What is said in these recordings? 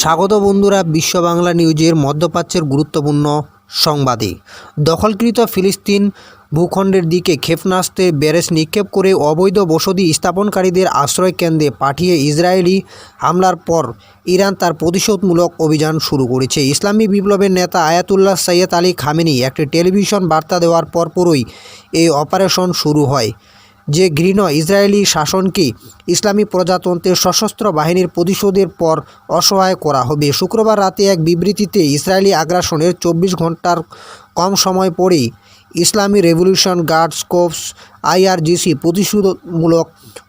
স্বাগত বন্ধুরা, বিশ্ব বাংলা নিউজের মধ্যপ্রাচ্যের গুরুত্বপূর্ণ সংবাদে। দখলকৃত ফিলিস্তিন ভূখণ্ডের দিকে ক্ষেপণাস্ত্রের ব্যারেজ নিক্ষেপ করে অবৈধ বসতি স্থাপনকারীদের আশ্রয়কেন্দ্রে পাঠিয়ে ইসরায়েলি হামলার পর ইরান তার প্রতিশোধমূলক অভিযান শুরু করেছে। ইসলামী বিপ্লবের নেতা আয়াতুল্লাহ সৈয়দ আলী খামেনি একটি টেলিভিশন বার্তা দেওয়ার পরপরই এই অপারেশন শুরু হয়, যে ঘৃণ্য ইসরায়েলি শাসনকে ইসলামী প্রজাতন্ত্রের সশস্ত্র বাহিনীর প্রতিশোধের পর অসহায় করা হবে। শুক্রবার রাতে এক বিবৃতিতে ইসরায়েলি আগ্রাসনের 24 ঘন্টার কম সময় পরেই ইসলামী রেভলিউশন গার্ডস কোর্পস আইআরজিসি প্রতিশোধমূলক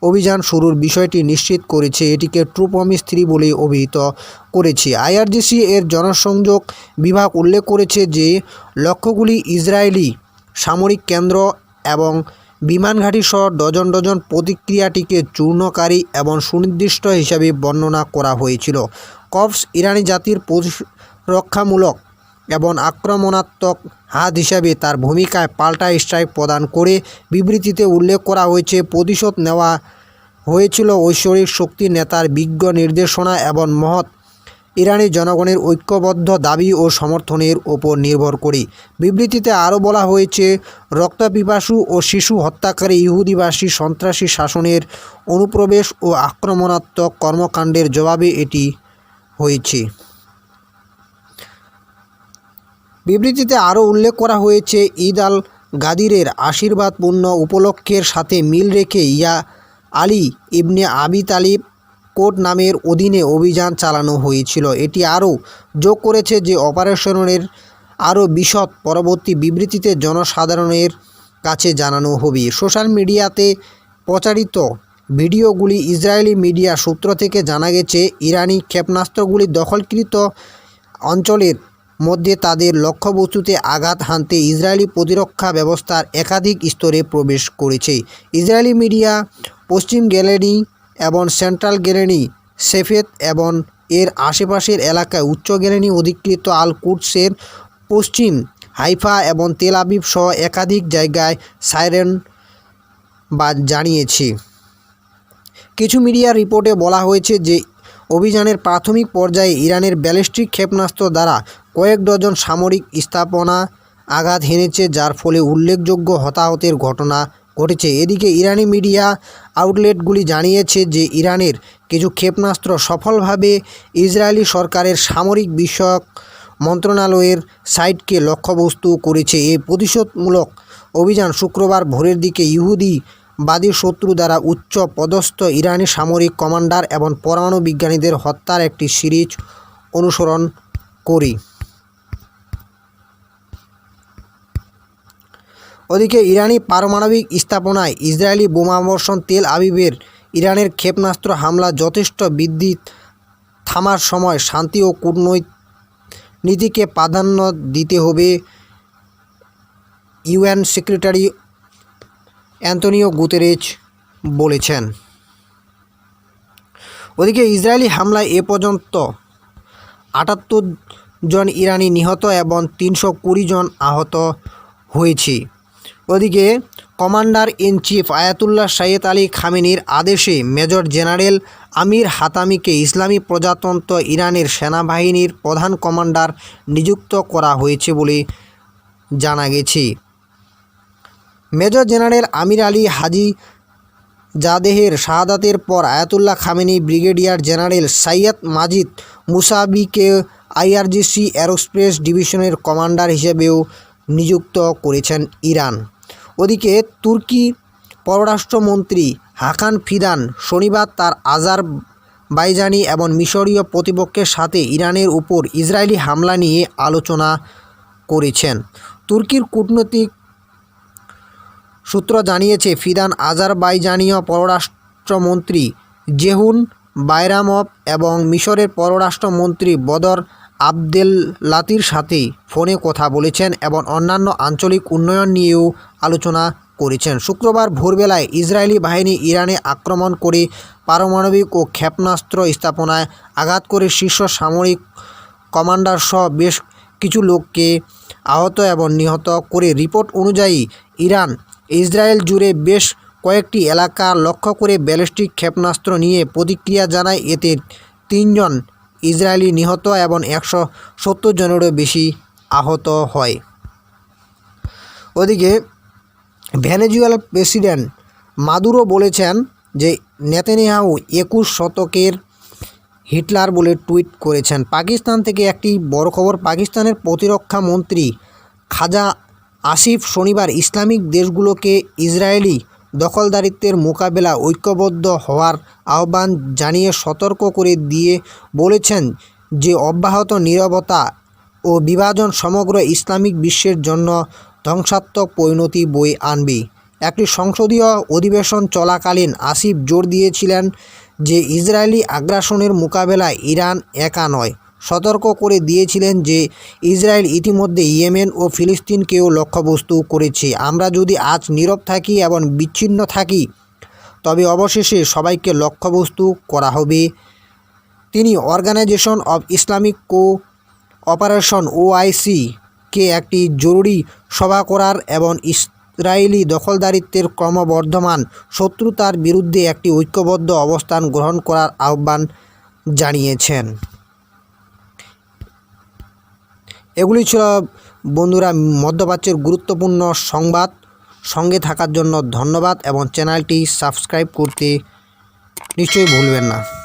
অভিযান শুরুর বিষয়টি নিশ্চিত করেছে। এটিকে ট্রু প্রমিস 3 বলে অভিহিত করেছে। আইআরজিসি এর জনসংযোগ বিভাগ উল্লেখ করেছে যে লক্ষ্যগুলি ইসরায়েলি সামরিক কেন্দ্র এবং বিমানঘাঁটি সহ ডজন ডজন প্রতিক্রিয়াটিকে চূর্ণকারী এবং সুনির্দিষ্ট হিসাবে বর্ণনা করা হয়েছিল। কর্পস ইরানি জাতির প্রতিরক্ষামূলক এবং আক্রমণাত্মক হাত হিসাবে তার ভূমিকায় পাল্টা স্ট্রাইক প্রদান করে। বিবৃতিতে উল্লেখ করা হয়েছে, প্রতিশোধ নেওয়া হয়েছিল ঐশ্বরিক শক্তি নেতার বিজ্ঞ নির্দেশনা এবং মহৎ ইরানি জনগণের ঐক্যবদ্ধ দাবি ও সমর্থনের ওপর নির্ভর করে। বিবৃতিতে আরও বলা হয়েছে, রক্তপিপাসু ও শিশু হত্যাকারী ইহুদিবাসী সন্ত্রাসী শাসনের অনুপ্রবেশ ও আক্রমণাত্মক কর্মকাণ্ডের জবাবে এটি হয়েছে। বিবৃতিতে আরও উল্লেখ করা হয়েছে, ঈদ আল গাদিরের আশীর্বাদপূর্ণ উপলক্ষের সাথে মিল রেখে ইয়া আলী ইবনে আবি তালিব কোড নামের অধীনে অভিযান চালানো হয়েছিল। এটি আরও যোগ করেছে যে অপারেশনের আরও বিশদ পরবর্তী বিবৃতিতে জনসাধারণের কাছে জানানো হবে। সোশ্যাল মিডিয়াতে প্রচারিত ভিডিওগুলি ইসরায়েলি মিডিয়া সূত্র থেকে জানা গেছে, ইরানি ক্ষেপণাস্ত্রগুলি দখলকৃত অঞ্চলের মধ্যে তাদের লক্ষ্যবস্তুতে আঘাত হানতে ইসরায়েলি প্রতিরক্ষা ব্যবস্থার একাধিক স্তরে প্রবেশ করেছে। ইসরায়েলি মিডিয়া পশ্চিম গ্যালানি এবং সেন্ট্রাল গ্যালানি, সেফেদ এবং এর আশেপাশের এলাকায় উচ্চ গ্যালানি অধিকৃত আল কুদসের পশ্চিম হাইফা এবং তেল আবিব সহ একাধিক জায়গায় সাইরেন জানিয়েছে। কিছু মিডিয়া রিপোর্টে বলা হয়েছে যে অভিযানের প্রাথমিক পর্যায়ে ইরানের ব্যালিস্টিক ক্ষেপণাস্ত্র দ্বারা কয়েক ডজন সামরিক স্থাপনা আঘাত হেনেছে, যার ফলে উল্লেখযোগ্য হতাহতের ঘটনা ঘটেছে। এদিকে ইরানি মিডিয়া আউটলেটগুলি জানিয়েছে যে ইরানের কিছু ক্ষেপণাস্ত্র সফলভাবে ইসরায়েলি সরকারের সামরিক বিষয়ক মন্ত্রণালয়ের সাইটকে লক্ষ্যবস্তু করেছে। এই প্রতিশোধমূলক অভিযান শুক্রবার ভোরের দিকে ইহুদিবাদী শত্রু দ্বারা উচ্চ পদস্থ ইরানি সামরিক কমান্ডার এবং পরমাণু বিজ্ঞানীদের হত্যার একটি সিরিজ অনুসরণ করে। ওদিকে ইরানি পারমাণবিক স্থাপনায় ইসরায়েলি বোমাবর্ষণ, তেল আবিবের ইরানের ক্ষেপণাস্ত্র হামলা যথেষ্ট বৃদ্ধি থামার সময় শান্তি ও কূটনীতিকে প্রাধান্য দিতে হবে, ইউএন সেক্রেটারি অ্যান্তনিও গুতেরেস বলেছেন। ওদিকে ইসরায়েলি হামলায় এ পর্যন্ত 78 জন ইরানি নিহত এবং 320 জন আহত হয়েছে। ওদিকে commander in chief Ayatollah Syed Ali খামেনির আদেশে মেজর জেনারেল আমির হাতামিকে ইসলামী প্রজাতন্ত্র ইরানের সেনাবাহিনীর প্রধান কমান্ডার নিযুক্ত করা হয়েছে বলে জানা গেছে। মেজর জেনারেল আমির আলী হাজি জাদেহের শাহাদাতের পর Ayatollah Khamenei brigadier general Syed Majid মুসাবিকে আইআরজিসি এরোস্পেস ডিভিশনের কমান্ডার হিসেবেও নিযুক্ত করেছেন ইরান। ওদিকে তুর্কি পররাষ্ট্রমন্ত্রী হাকান ফিদান শনিবার তার আজারবাইজানি এবং মিশরীয় প্রতিপক্ষের সাথে ইরানের উপর ইসরায়েলি হামলা নিয়ে আলোচনা করেছেন। তুর্কির কূটনৈতিক সূত্র জানিয়েছে, ফিদান আজারবাইজানীয় পররাষ্ট্রমন্ত্রী জেহুন বাইরামভ এবং মিশরের পররাষ্ট্রমন্ত্রী বদর আবদেল্লাতির সাথে ফোনে কথা বলেছেন এবং অন্যান্য আঞ্চলিক উন্নয়ন নিয়েও আলোচনা করেছেন। শুক্রবার ভোরবেলায় ইসরায়েলি বাহিনী ইরানে আক্রমণ করে পারমাণবিক ও ক্ষেপণাস্ত্র স্থাপনায় আঘাত করে শীর্ষ সামরিক কমান্ডার সহ বেশ কিছু লোককে আহত এবং নিহত করে। রিপোর্ট অনুযায়ী ইরান ইসরায়েল জুড়ে বেশ কয়েকটি এলাকা লক্ষ্য করে ব্যালিস্টিক ক্ষেপণাস্ত্র নিয়ে প্রতিক্রিয়া জানায়। এতে 3 জন ইসরায়েলি নিহত এবং 170 জনেরও বেশি আহত হয়। ওদিকে ভেনেজুয়েলার প্রেসিডেন্ট মাদুরো বলেছেন যে নেতানিয়াহু 21 শতকের হিটলার বলে টুইট করেছেন। পাকিস্তান থেকে একটি বড় খবর। পাকিস্তানের প্রতিরক্ষা মন্ত্রী খাজা আসিফ শনিবার ইসলামিক দেশগুলোকে ইসরায়েলি দখলদারিত্বের মোকাবেলা ঐক্যবদ্ধ হওয়ার আহ্বান জানিয়ে সতর্ক করে দিয়ে বলেছেন যে অব্যাহত নীরবতা ও বিভাজন সমগ্র ইসলামিক বিশ্বের জন্য ধ্বংসাত্মক পরিণতি বয়ে আনবে। একটি সংসদীয় অধিবেশন চলাকালীন আসিফ জোর দিয়েছিলেন যে ইসরায়েলি আগ্রাসনের মোকাবেলায় ইরান একা নয়। সতর্ক করে দিয়েছিলেন যে ইসরায়েল ইতিমধ্যে ইয়েমেন ও ফিলিস্তিনকেও লক্ষ্যবস্তু করেছে। আমরা যদি আজ নীরব থাকি এবং বিচ্ছিন্ন থাকি তবে অবশেষে সবাইকে লক্ষ্যবস্তু করা হবে। তিনি অর্গানাইজেশন অব ইসলামিক কোঅপারেশন OIC-কে একটি জরুরি সভা করার এবং ইসরায়েলি দখলদারিত্বের ক্রমবর্ধমান শত্রুতার বিরুদ্ধে একটি ঐক্যবদ্ধ অবস্থান গ্রহণ করার আহ্বান জানিয়েছেন। এগুলি ছিল বন্ধুরা মধ্যপ্রাচ্যের গুরুত্বপূর্ণ সংবাদ। সঙ্গে থাকার জন্য ধন্যবাদ এবং চ্যানেলটি সাবস্ক্রাইব করতে নিশ্চয়ই ভুলবেন না।